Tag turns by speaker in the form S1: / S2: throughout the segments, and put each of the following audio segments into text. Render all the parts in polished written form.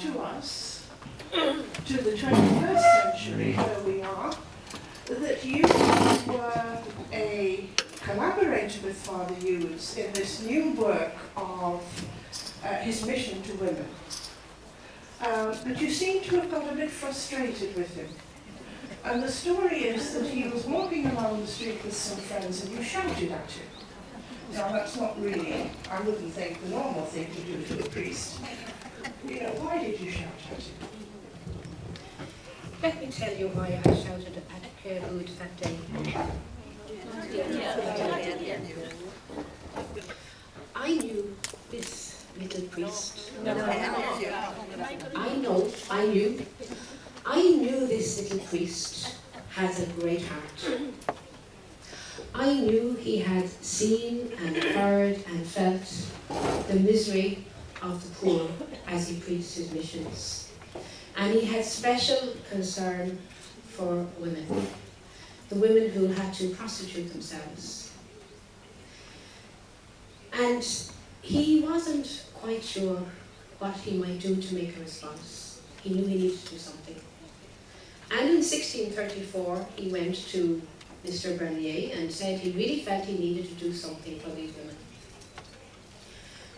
S1: to us, to the 21st century where we are, that you were a collaborator with Father Hughes in this new work of his mission to women. But you seem to have got a bit frustrated with him. And the story is that he was walking along the street with some friends and you shouted at him. Now that's not really, I wouldn't think, the normal thing to do to a priest. You know, why did you shout at him?
S2: Let me tell you why I shouted at Clairwood that day. I knew this little priest. I knew this little priest has a great heart. I knew he had seen and heard and felt the misery of the poor as he preached his missions. And he had special concern for women, the women who had to prostitute themselves. And he wasn't quite sure what he might do to make a response. He knew he needed to do something. And in 1634, he went to Mr. Bernier and said he really felt he needed to do something for these women.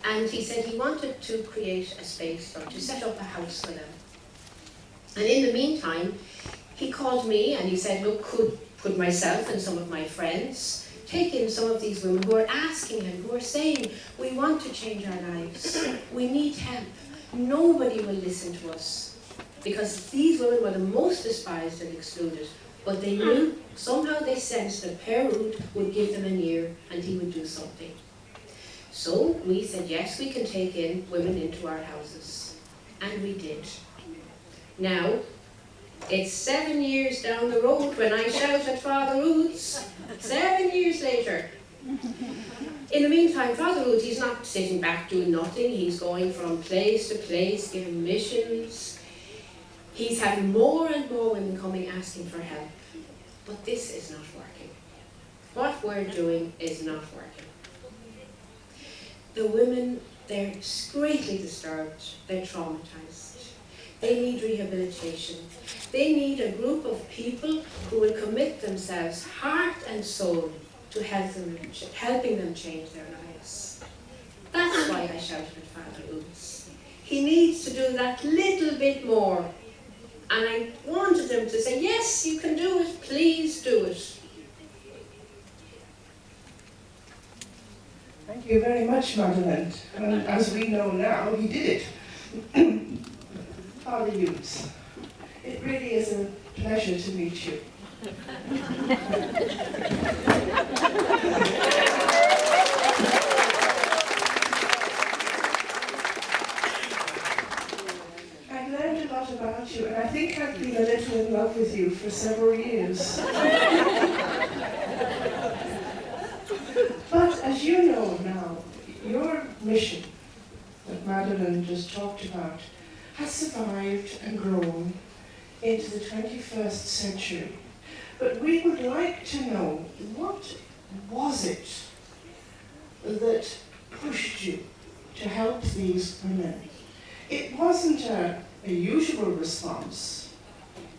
S2: And he said he wanted to create a space or to set up a house for them. And in the meantime, he called me and he said, look, could myself and some of my friends take in some of these women who are asking him, who are saying, we want to change our lives, we need help, nobody will listen to us. Because these women were the most despised and excluded, but they knew, somehow they sensed that Père Rude would give them an ear and he would do something. So we said, yes, we can take in women into our houses. And we did. Now, it's 7 years down the road when I shout at Father Rude's. 7 years later. In the meantime, Father Rude, he's not sitting back doing nothing. He's going from place to place, giving missions. He's having more and more women coming asking for help. But this is not working. What we're doing is not working. The women, they're greatly disturbed. They're traumatized. They need rehabilitation. They need a group of people who will commit themselves, heart and soul, to helping them change their lives. That's why I shouted at Father Rudes. He needs to do that little bit more. And I wanted him to say, yes, you can do it, please do it.
S1: Thank you very much, Madeleine. And as we know now, he did it. Father Hughes, it really is a pleasure to meet you. I've learned a lot about you, and I think I've been a little in love with you for several years. But as you know now, your mission that Madeleine just talked about has survived and grown into the 21st century. But we would like to know, what was it that pushed you to help these women? It wasn't a usual response,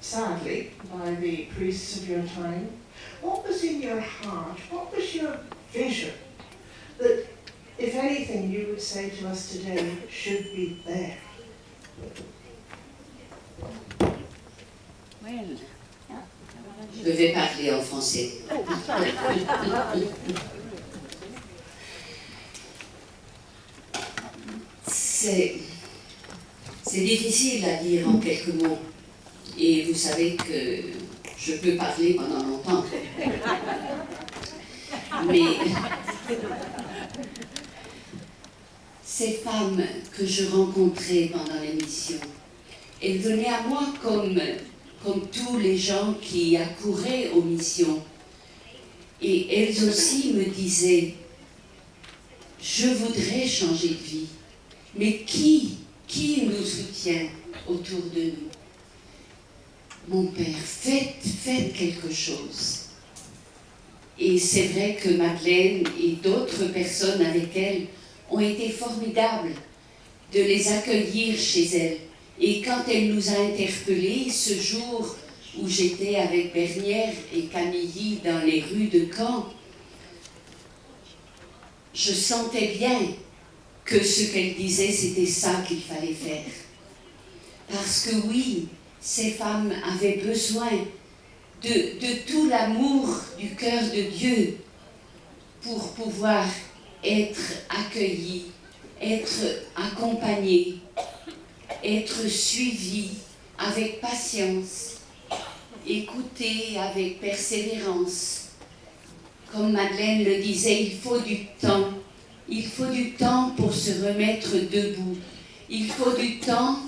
S1: sadly, by the priests of your time. What was in your heart? What was your vision that, if anything, you would say to us today should be there?
S3: Je vais parler en français. C'est difficile à dire en quelques mots. Et vous savez que je peux parler pendant longtemps. Mais ces femmes que je rencontrais pendant l'émission, elles venaient à moi comme tous les gens qui accouraient aux missions. Et elles aussi me disaient, je voudrais changer de vie, mais qui nous soutient autour de nous? Mon père, faites quelque chose. Et c'est vrai que Madeleine et d'autres personnes avec elle ont été formidables de les accueillir chez elles Et quand elle nous a interpellés, ce jour où j'étais avec Bernière et Camille dans les rues de Caen, je sentais bien que ce qu'elle disait, c'était ça qu'il fallait faire. Parce que oui, ces femmes avaient besoin de tout l'amour du cœur de Dieu pour pouvoir être accueillies, être accompagnées, être suivies avec patience, écoutées avec persévérance. Comme Madeleine le disait, il faut du temps. Il faut du temps pour se remettre debout. Il faut du temps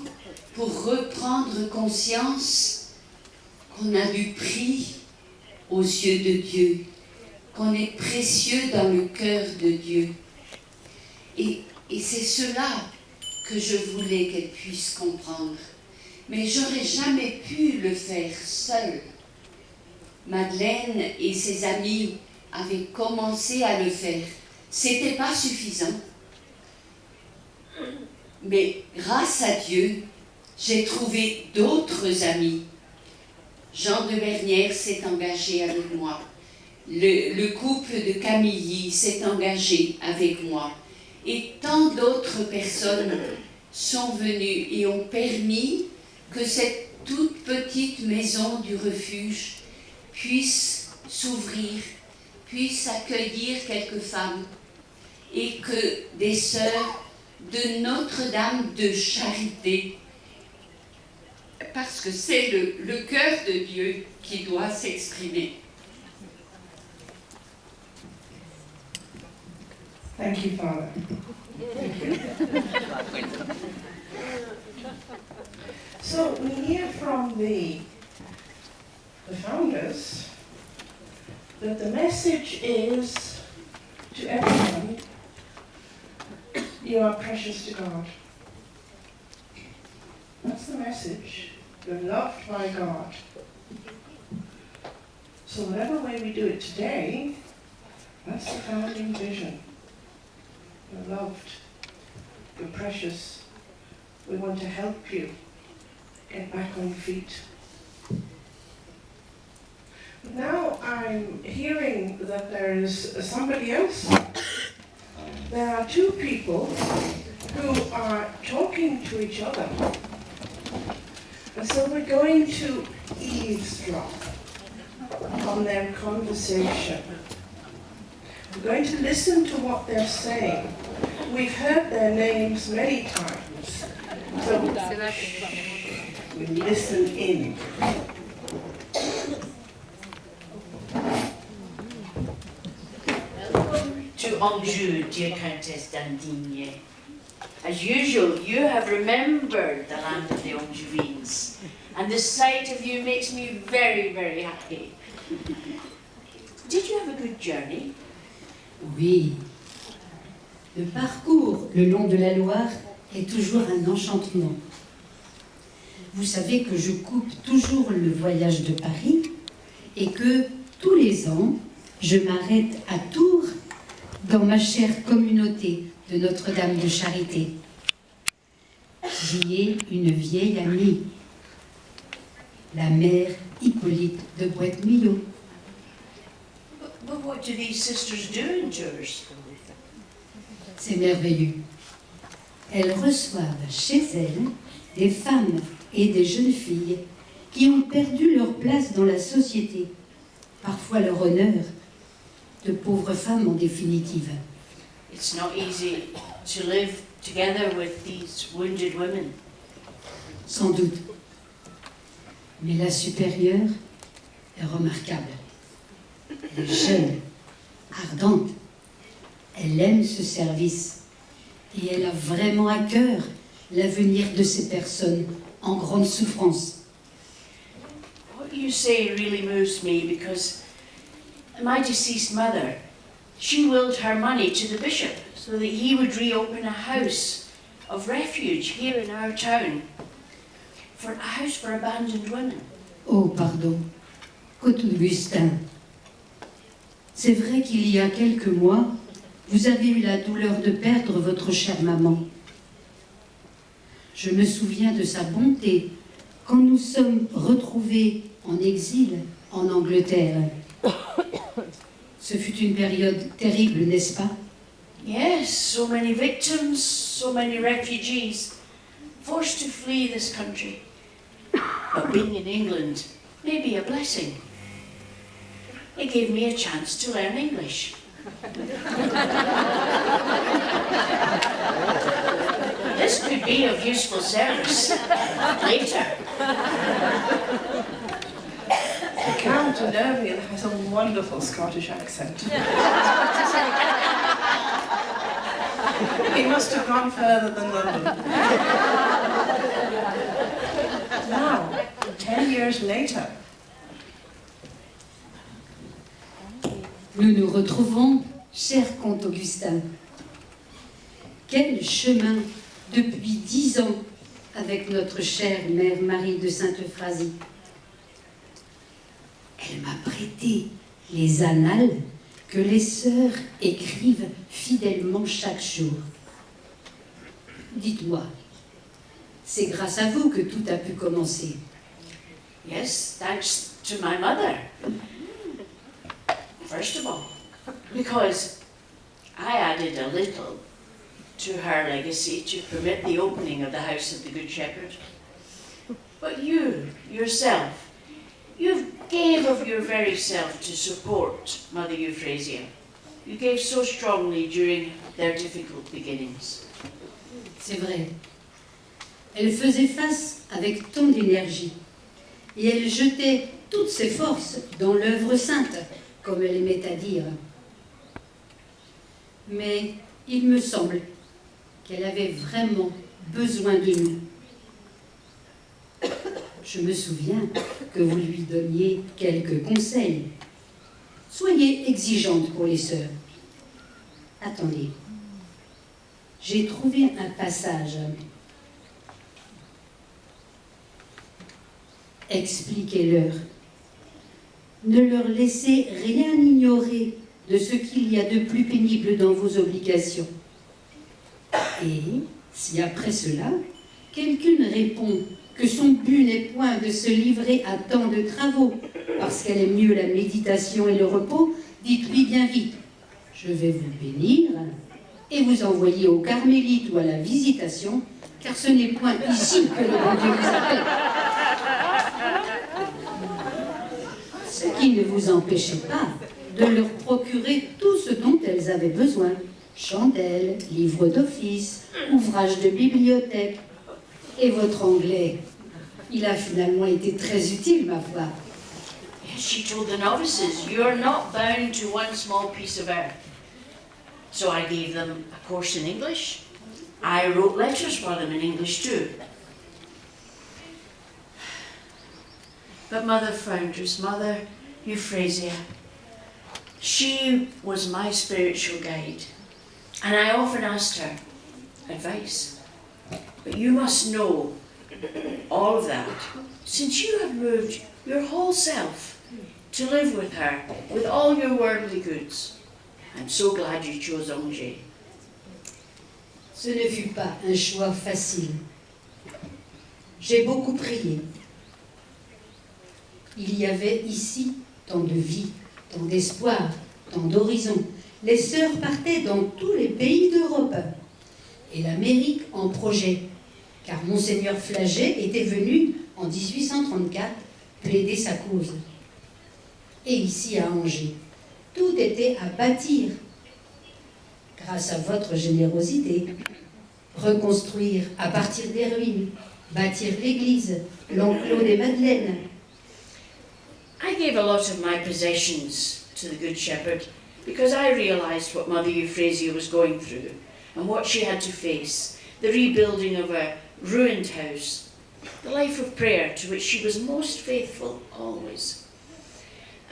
S3: pour reprendre conscience qu'on a du prix aux yeux de Dieu, qu'on est précieux dans le cœur de Dieu. Et c'est cela que je voulais qu'elle puisse comprendre. Mais j'aurais jamais pu le faire seule. Madeleine et ses amis avaient commencé à le faire. C'était pas suffisant. Mais grâce à Dieu, j'ai trouvé d'autres amis. Jean de Bernière s'est engagé avec moi. Le couple de Camille s'est engagé avec moi. Et tant d'autres personnes sont venues et ont permis que cette toute petite maison du refuge puisse s'ouvrir, puisse accueillir quelques femmes et que des sœurs de Notre-Dame de Charité, parce que c'est le cœur de Dieu qui doit s'exprimer.
S1: Thank you, Father. Thank you. So we hear from the founders that the message is to everyone, you are precious to God. That's the message. You're loved by God. So whatever way we do it today, that's the founding vision. You're loved. You're precious. We want to help you get back on your feet. But now I'm hearing that there is somebody else. There are two people who are talking to each other. And so we're going to eavesdrop on their conversation. We're going to listen to what they're saying. We've heard their names many times, so we listen in.
S4: Welcome to Anjou, dear Countess d'Andigne. As usual, you have remembered the land of the Angevines, and the sight of you makes me very, very happy. Did you have a good journey?
S5: Oui. Le parcours le long de la Loire est toujours un enchantement. Vous savez que je coupe toujours le voyage de Paris et que tous les ans, je m'arrête à Tours dans ma chère communauté de Notre-Dame de Charité. J'y ai une vieille amie, la mère Hippolyte de Boîte-Millau.
S4: But what do these sisters do in Tours?
S5: C'est merveilleux. Elles reçoivent chez elles des femmes et des jeunes filles qui ont perdu leur place dans la société, parfois leur honneur, de pauvres femmes en définitive.
S4: It's not easy to live together with these wounded women.
S5: Sans doute. Mais la supérieure est remarquable. Elle est jeune, ardente. Elle aime ce service et elle a vraiment à cœur l'avenir de ces personnes en grande souffrance.
S4: What you say really moves me because my deceased mother, she willed her money to the bishop so that he would reopen a house of refuge here in our town, for a house for abandoned women.
S5: Oh, pardon, Côte-Augustin. C'est vrai qu'il y a quelques mois, vous avez eu la douleur de perdre votre chère maman. Je me souviens de sa bonté quand nous sommes retrouvés en exil en Angleterre. Ce fut une période terrible, n'est-ce pas?
S4: Yes, so many victims, so many refugees, forced to flee this country. But being in England may be a blessing. It gave me a chance to learn English. This could be of useful service later.
S1: The Count in Irvine has a wonderful Scottish accent. He must have gone further than London. Now, 10 years later,
S5: Nous nous retrouvons, cher comte Augustin. Quel chemin depuis 10 ans avec notre chère mère Marie de Sainte-Euphrasie. Elle m'a prêté les annales que les sœurs écrivent fidèlement chaque jour. Dites-moi, c'est grâce à vous que tout a pu commencer.
S4: Yes, thanks to my mother. First of all, because I added a little to her legacy to permit the opening of the House of the Good Shepherd. But you, yourself, you gave of your very self to support Mother Euphrasia. You gave so strongly during their difficult beginnings.
S5: C'est vrai. Elle faisait face avec tant d'énergie et elle jetait toutes ses forces dans l'œuvre sainte, comme elle aimait à dire. Mais il me semble qu'elle avait vraiment besoin de nous. Je me souviens que vous lui donniez quelques conseils. Soyez exigeante pour les sœurs. Attendez, j'ai trouvé un passage. Expliquez-leur. Ne leur laissez rien ignorer de ce qu'il y a de plus pénible dans vos obligations. Et si après cela, quelqu'une répond que son but n'est point de se livrer à tant de travaux, parce qu'elle aime mieux la méditation et le repos, dites-lui bien vite, je vais vous bénir et vous envoyer au Carmélite ou à la Visitation, car ce n'est point ici que le bon Dieu vous appelle. Ce qui ne vous empêchait pas de leur procurer tout ce dont elles avaient besoin, chandelles, livres d'office, ouvrages de bibliothèque. Et votre anglais, il a finalement été très utile, ma foi.
S4: Yes, she told the novices, you're not bound to one small piece of earth. So I gave them a course in English. I wrote letters for them in English too. But Mother Founders, Mother Euphrasia, she was my spiritual guide. And I often asked her advice. But you must know all of that, since you have moved your whole self to live with her, with all your worldly goods. I'm so glad you chose Angers.
S5: Ce ne fut pas un choix facile. J'ai beaucoup prié. Il y avait ici tant de vie, tant d'espoir, tant d'horizons. Les sœurs partaient dans tous les pays d'Europe. Et l'Amérique en projet, car Monseigneur Flaget était venu en 1834 plaider sa cause. Et ici à Angers, tout était à bâtir. Grâce à votre générosité, reconstruire à partir des ruines, bâtir l'église, l'enclos des Madeleines.
S4: I gave a lot of my possessions to the Good Shepherd because I realised what Mother Euphrasia was going through and what she had to face, the rebuilding of a ruined house, the life of prayer to which she was most faithful always.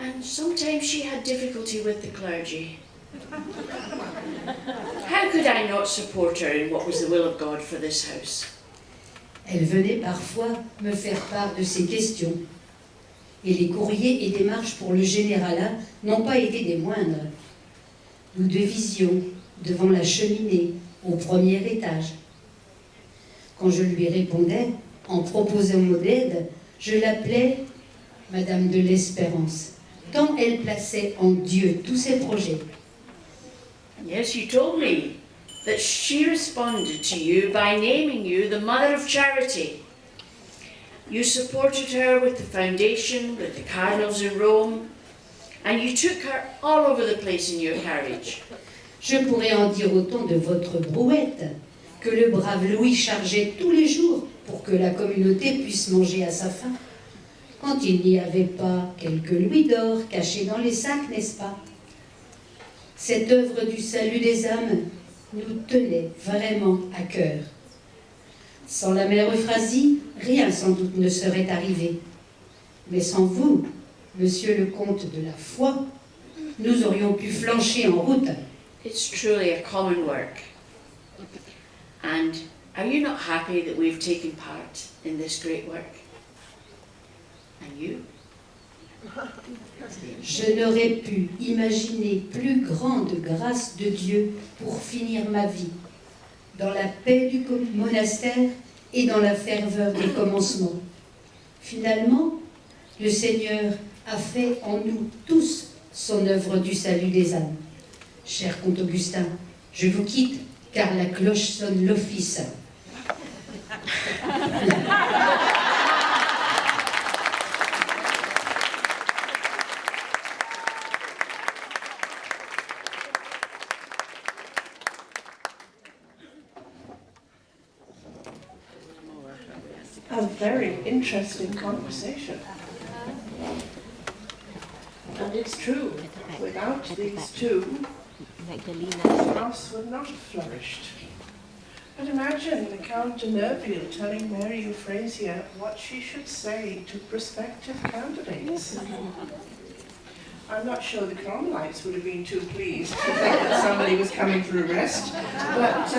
S4: And sometimes she had difficulty with the clergy. How could I not support her in what was the will of God for this house?
S5: Elle venait parfois me faire part de ses questions. Et les courriers et démarches pour le généralat n'ont pas été des moindres. Nous devisions devant la cheminée, au premier étage. Quand je lui répondais, en proposant mon aide, je l'appelais Madame de l'Espérance, tant elle plaçait en Dieu tous ses projets.
S4: Yes, you told me that she responded to you by naming you the Mother of Charity. You supported her with the foundation, with the cardinals in Rome, and you took her all over the place in your carriage.
S5: Je pourrais en dire autant de votre brouette, que le brave Louis chargeait tous les jours pour que la communauté puisse manger à sa faim. Quand il n'y avait pas quelques louis d'or cachés dans les sacs, n'est-ce pas? Cette œuvre du salut des âmes nous tenait vraiment à cœur. Sans la mère Euphrasie, rien sans doute ne serait arrivé. Mais sans vous, monsieur le comte de la foi, nous aurions pu flancher en route.
S4: It's truly a common work. And are you not happy that we've taken part in this great work? And you?
S5: Je n'aurais pu imaginer plus grande grâce de Dieu pour finir ma vie, dans la paix du monastère et dans la ferveur des commencements. Finalement, le Seigneur a fait en nous tous son œuvre du salut des âmes. Cher comte Augustin, je vous quitte car la cloche sonne l'office.
S1: A very interesting conversation. And it's true, without these two, France would not have flourished. But imagine the Count de Nerville telling Mary Euphrasia what she should say to prospective candidates. I'm not sure the Carmelites would have been too pleased to think that somebody was coming for arrest, but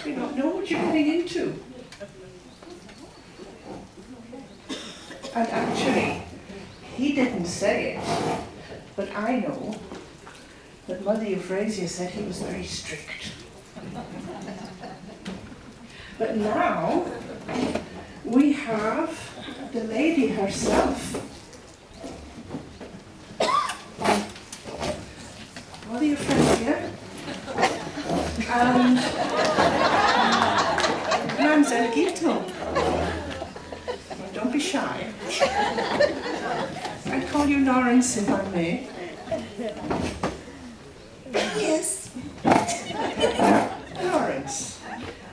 S1: you don't know what you're getting into. And actually, he didn't say it, but I know that Mother Euphrasia said he was very strict. But now, we have the lady herself. Mother Euphrasia and Mademoiselle Guiteau. Don't be shy. I call you Lawrence, if I may. Yes. Lawrence,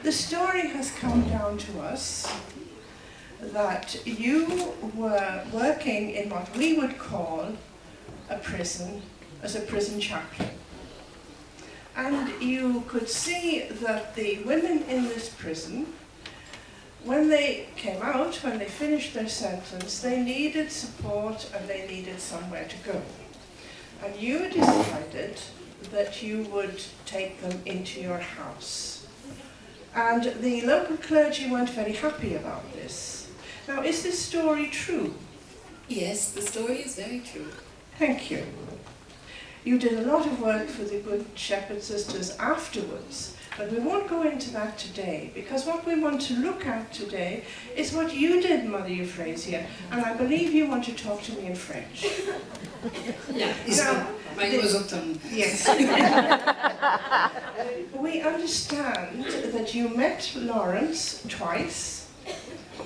S1: the story has come down to us that you were working in what we would call a prison, as a prison chaplain. And you could see that the women in this prison, when they came out, when they finished their sentence, they needed support and they needed somewhere to go. And you decided that you would take them into your house. And the local clergy weren't very happy about this. Now, is this story true?
S3: Yes, the story is very true.
S1: Thank you. You did a lot of work for the Good Shepherd Sisters afterwards, but we won't go into that today, because what we want to look at today is what you did, Mother Euphrasia, and I believe you want to talk to me in French.
S3: Yeah, it's my mother tongue.
S1: Yes. We understand that you met Lawrence twice,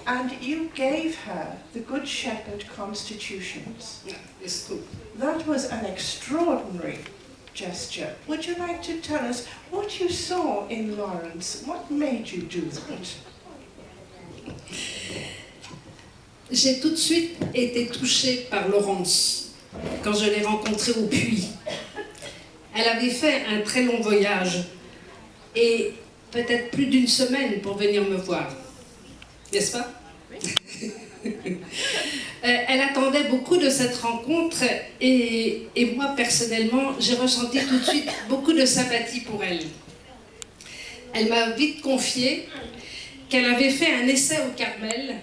S1: and you gave her the Good Shepherd constitutions.
S3: Yeah, it's true.
S1: That was an extraordinary gesture. Would you like to tell us what you saw in Lawrence? What made you do that?
S6: J'ai tout de suite été touchée par Laurence quand je l'ai rencontrée au puits. Elle avait fait un très long voyage et peut-être plus d'une semaine pour venir me voir. N'est-ce pas? Elle attendait beaucoup de cette rencontre et moi personnellement j'ai ressenti tout de suite beaucoup de sympathie pour elle. Elle m'a vite confié qu'elle avait fait un essai au Carmel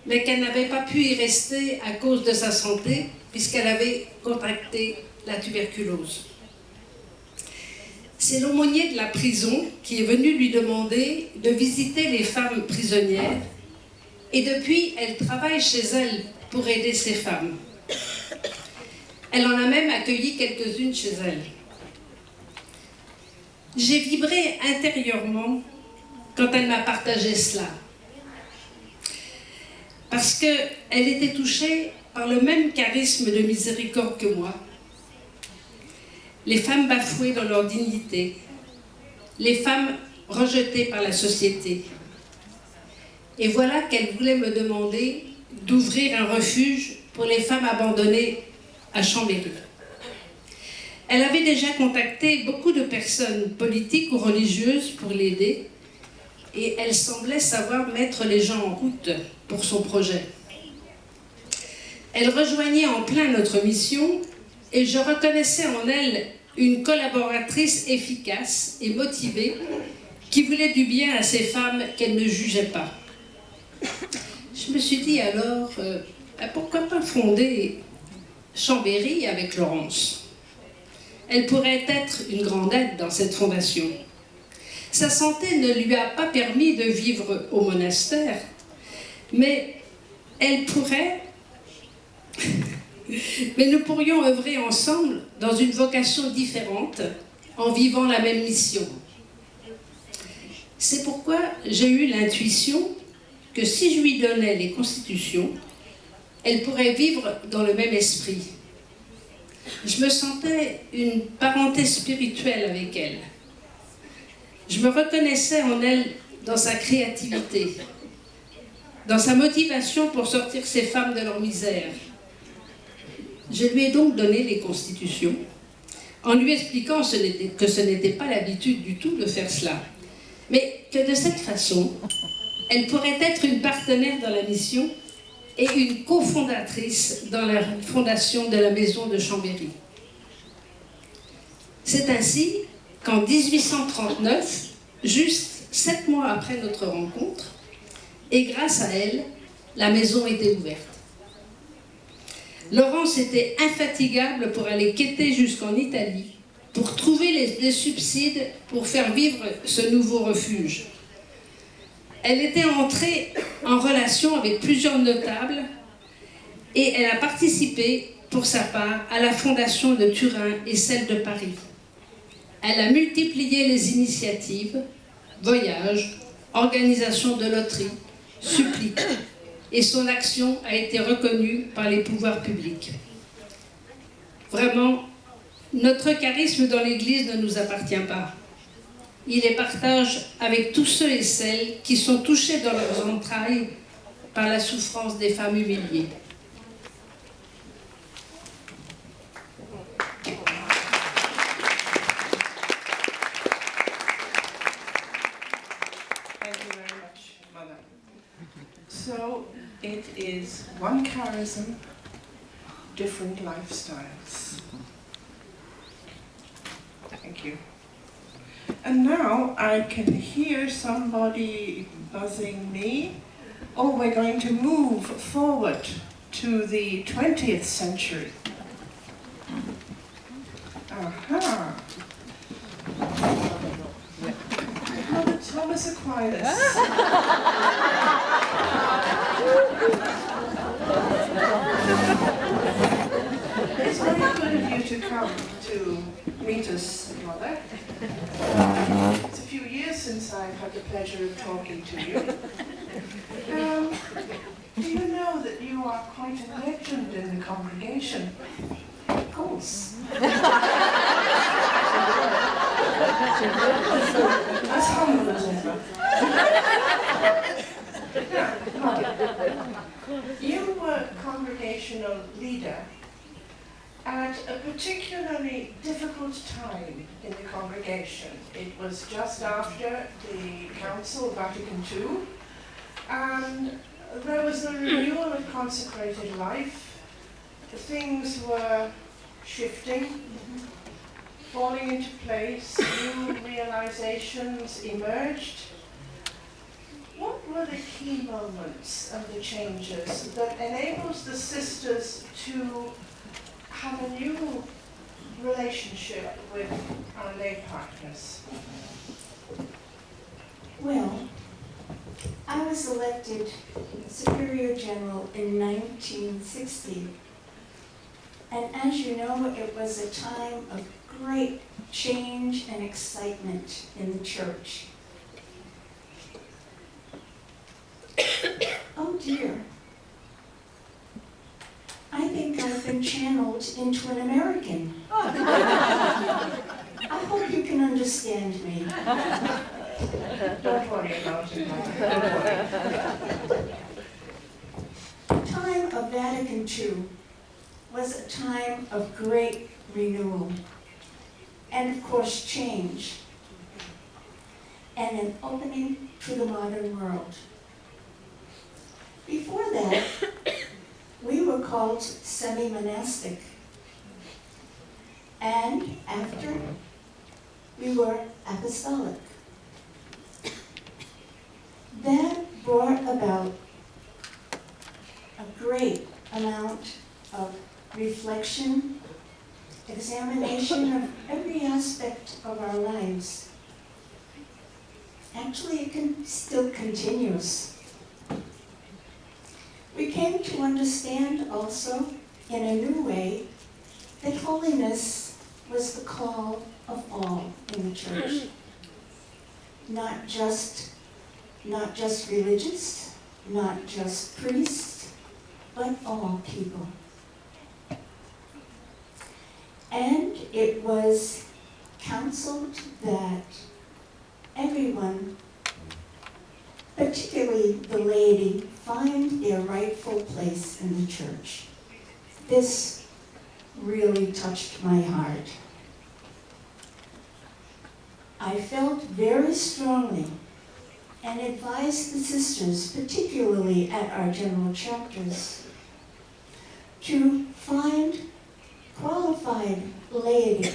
S6: mais qu'elle n'avait pas pu y rester à cause de sa santé puisqu'elle avait contracté la tuberculose. C'est l'aumônier de la prison qui est venu lui demander de visiter les femmes prisonnières et depuis, elle travaille chez elle pour aider ces femmes. Elle en a même accueilli quelques-unes chez elle. J'ai vibré intérieurement quand elle m'a partagé cela. Parce qu'elle était touchée par le même charisme de miséricorde que moi. Les femmes bafouées dans leur dignité, les femmes rejetées par la société. Et voilà qu'elle voulait me demander d'ouvrir un refuge pour les femmes abandonnées à Chambéry. Elle avait déjà contacté beaucoup de personnes politiques ou religieuses pour l'aider et elle semblait savoir mettre les gens en route pour son projet. Elle rejoignait en plein notre mission et je reconnaissais en elle une collaboratrice efficace et motivée qui voulait du bien à ces femmes qu'elle ne jugeait pas. Je me suis dit alors, pourquoi pas fonder Chambéry avec Laurence? Elle pourrait être une grande aide dans cette fondation. Sa santé ne lui a pas permis de vivre au monastère, mais elle pourrait... Mais nous pourrions œuvrer ensemble dans une vocation différente, en vivant la même mission. C'est pourquoi j'ai eu l'intuition que si je lui donnais les constitutions, elle pourrait vivre dans le même esprit. Je me sentais une parenté spirituelle avec elle. Je me reconnaissais en elle dans sa créativité, dans sa motivation pour sortir ces femmes de leur misère. Je lui ai donc donné les constitutions, en lui expliquant que ce n'était pas l'habitude du tout de faire cela, mais que de cette façon, elle pourrait être une partenaire dans la mission et une cofondatrice dans la fondation de la maison de Chambéry. C'est ainsi qu'en 1839, juste 7 mois après notre rencontre, et grâce à elle, la maison était ouverte. Laurence était infatigable pour aller quêter jusqu'en Italie, pour trouver les subsides pour faire vivre ce nouveau refuge. Elle était entrée en relation avec plusieurs notables et elle a participé, pour sa part, à la fondation de Turin et celle de Paris. Elle a multiplié les initiatives, voyages, organisation de loteries, suppliques, et son action a été reconnue par les pouvoirs publics. Vraiment, notre charisme dans l'Église ne nous appartient pas. Il les partage avec tous ceux et celles qui sont touchés dans leurs entrailles par la souffrance des femmes humiliées.
S1: Thank you very much, Mother. So it is one charism, different lifestyles. Thank you. And now I can hear somebody buzzing me. Oh, we're going to move forward to the 20th century. Aha. Mother Thomas Aquinas. It's very good of you to come to meet us, Mother. It's a few years since I've had the pleasure of talking to you. Do you know that you are quite a legend in the congregation? Of course. As humble as ever. Now, Mother, you were congregational leader at a particularly difficult time in the congregation. It was just after the Council, Vatican II, and there was a renewal of consecrated life. Things were shifting, falling into place, new realizations emerged. What were the key moments of the changes that enables the sisters to have a new relationship with our lay partners?
S7: Well, I was elected Superior General in 1960. And as you know, it was a time of great change and excitement in the church. Oh dear. I think I've been channeled into an American. I hope you can understand me.
S1: Don't worry about it, Mother. Don't worry.
S7: The time of Vatican II was a time of great renewal and, of course, change and an opening to the modern world. Before that, we were called semi-monastic, and after, we were apostolic. That brought about a great amount of reflection, examination of every aspect of our lives. Actually, it still continues. We came to understand also, in a new way, that holiness was the call of all in the church. Not just religious, not just priests, but all people. And it was counseled that everyone, particularly the laity, find their rightful place in the church. This really touched my heart. I felt very strongly and advised the sisters, particularly at our general chapters, to find qualified laity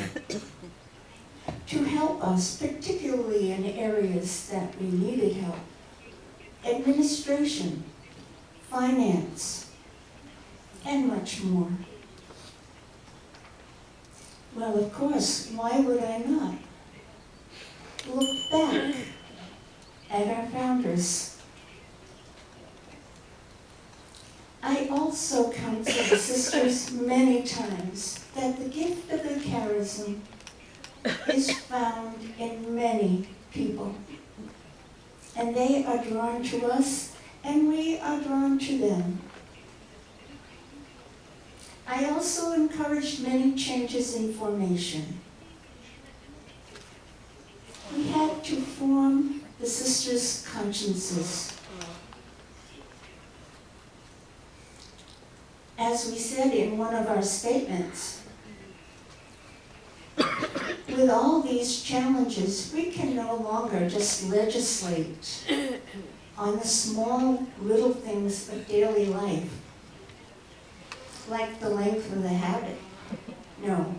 S7: to help us, particularly in areas that we needed help. Administration, finance, and much more. Well, of course, why would I not look back at our founders? I also counseled the sisters many times that the gift of the charism is found in many people. And they are drawn to us, and we are drawn to them. I also encouraged many changes in formation. We had to form the sisters' consciences. As we said in one of our statements, with all these challenges, we can no longer just legislate on the small little things of daily life, like the length of the habit. No,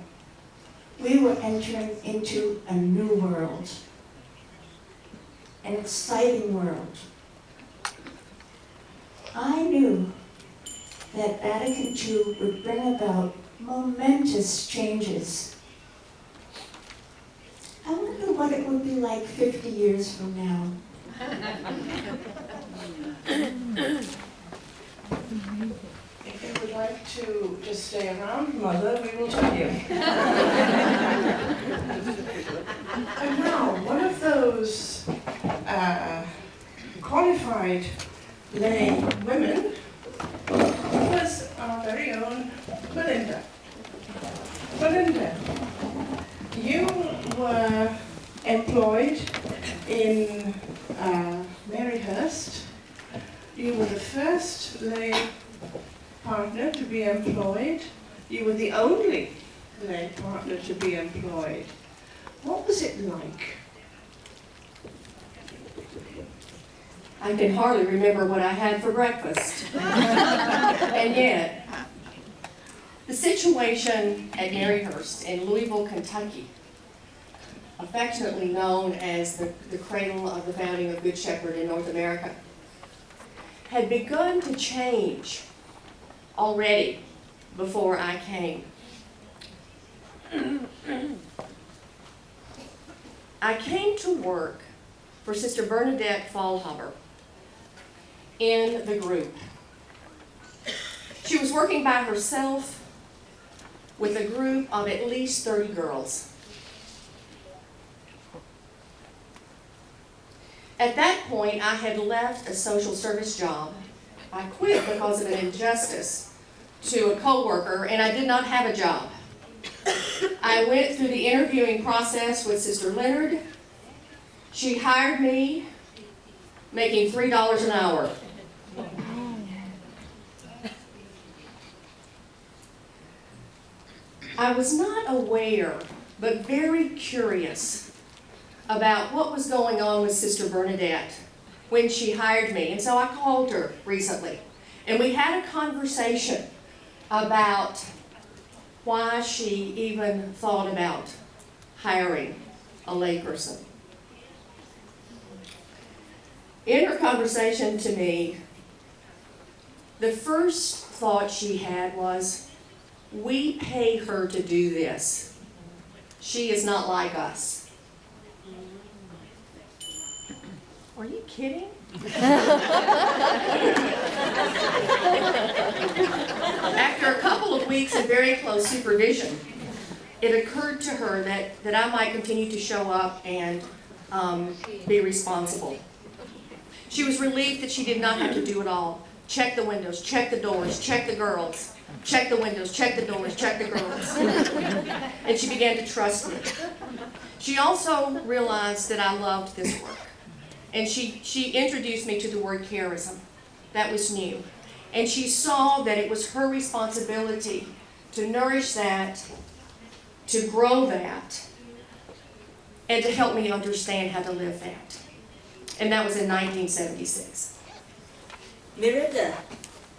S7: we were entering into a new world, an exciting world. I knew that Vatican II would bring about momentous changes. I wonder what it would be like 50 years from now.
S1: If you would like to just stay around, Mother, we will tell you. And now, one of those qualified lay women was our very own Belinda. Belinda, you were employed in Maryhurst. You were the first lay partner to be employed. You were the only lay partner to be employed. What was it like?
S8: I can hardly remember what I had for breakfast. And yet, the situation at Maryhurst in Louisville, Kentucky, affectionately known as the cradle of the founding of Good Shepherd in North America, had begun to change already before I came. I came to work for Sister Bernadette Fallhaber in the group. She was working by herself with a group of at least 30 girls. At that point, I had left a social service job. I quit because of an injustice to a coworker, and I did not have a job. I went through the interviewing process with Sister Leonard. She hired me, making $3 an hour. I was not aware, but very curious about what was going on with Sister Bernadette when she hired me. And so I called her recently, and we had a conversation about why she even thought about hiring a layperson. In her conversation to me, the first thought she had was, we pay her to do this. She is not like us. Are you kidding? After a couple of weeks of very close supervision, it occurred to her that I might continue to show up and be responsible. She was relieved that she did not have to do it all. Check the windows, check the doors, check the girls, check the windows, check the doors, check the girls. And she began to trust me. She also realized that I loved this work. And she introduced me to the word charism. That was new. And she saw that it was her responsibility to nourish that, to grow that, and to help me understand how to live that. And that was in 1976.
S9: Miranda,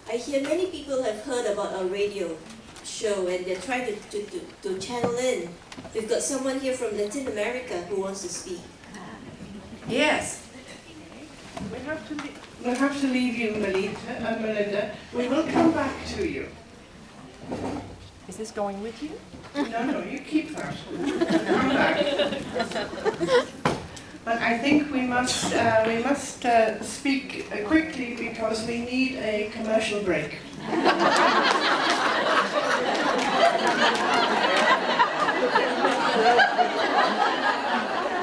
S9: I hear many people have heard about our radio show and they're trying to channel in. We've got someone here from Latin America who wants to speak.
S8: Yes.
S1: We'll have to leave you, Melinda. We will come back to you.
S8: Is this going with you?
S1: No, you keep that. Come back. But I think we must speak quickly because we need a commercial break.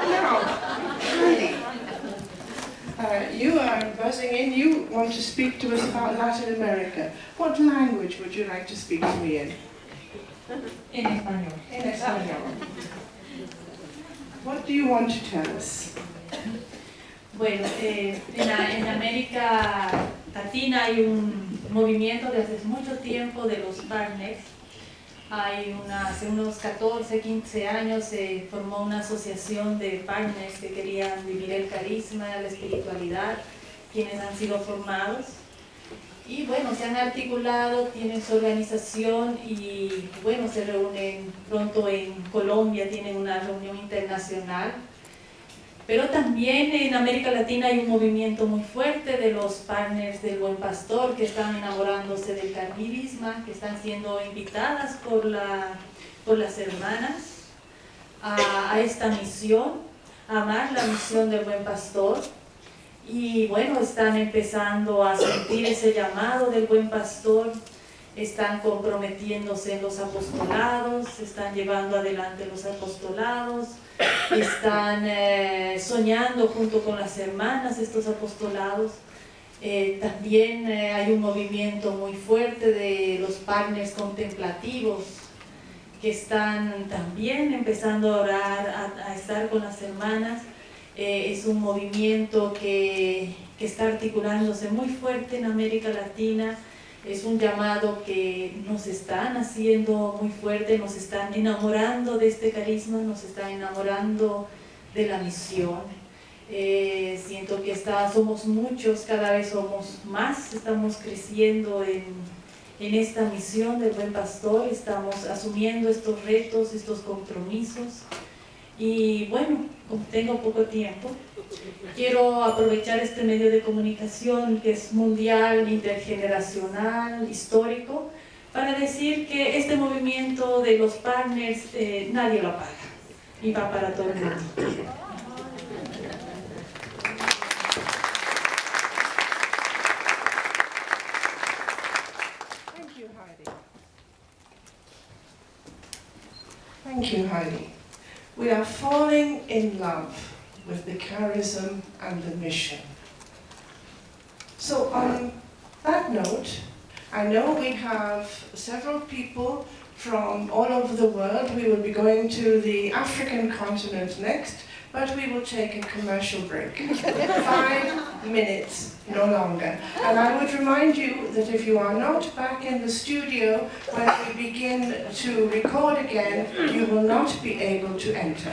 S1: Now, Heidi, you are buzzing in. You want to speak to us about Latin America. What language would you like to speak to me in?
S10: En español.
S1: En español. What do you want to tell us?
S10: Bueno, en América Latina hay un movimiento desde mucho tiempo de los partners. Hace unos 14, 15 años se formó una asociación de partners que querían vivir el carisma, la espiritualidad, quienes han sido formados. Y bueno, se han articulado, tienen su organización y bueno, se reúnen pronto en Colombia, tienen una reunión internacional. Pero también en América Latina hay un movimiento muy fuerte de los partners del Buen Pastor que están enamorándose del carisma, que están siendo invitadas por las hermanas a esta misión, a amar la misión del Buen Pastor. Y bueno, están empezando a sentir ese llamado del Buen Pastor, están comprometiéndose en los apostolados, están llevando adelante los apostolados, están soñando junto con las hermanas estos apostolados. También hay un movimiento muy fuerte de los partners contemplativos que están también empezando a orar, a estar con las hermanas. Es un movimiento que está articulándose muy fuerte en América Latina. Es un llamado que nos están haciendo muy fuerte, nos están enamorando de este carisma, nos están enamorando de la misión. Siento que somos muchos, cada vez somos más, estamos creciendo en esta misión del Buen Pastor, estamos asumiendo estos retos, estos compromisos. Y bueno, como tengo poco tiempo, quiero aprovechar este medio de comunicación que es mundial, intergeneracional, histórico, para decir que este movimiento de los partners nadie lo paga y va para todo el mundo.
S1: Thank you, Heidi. Thank you, Heidi. We are falling in love with the charism and the mission. So on that note, I know we have several people from all over the world. We will be going to the African continent next, but we will take a commercial break. 5 minutes, no longer. And I would remind you that if you are not back in the studio when we begin to record again, you will not be able to enter.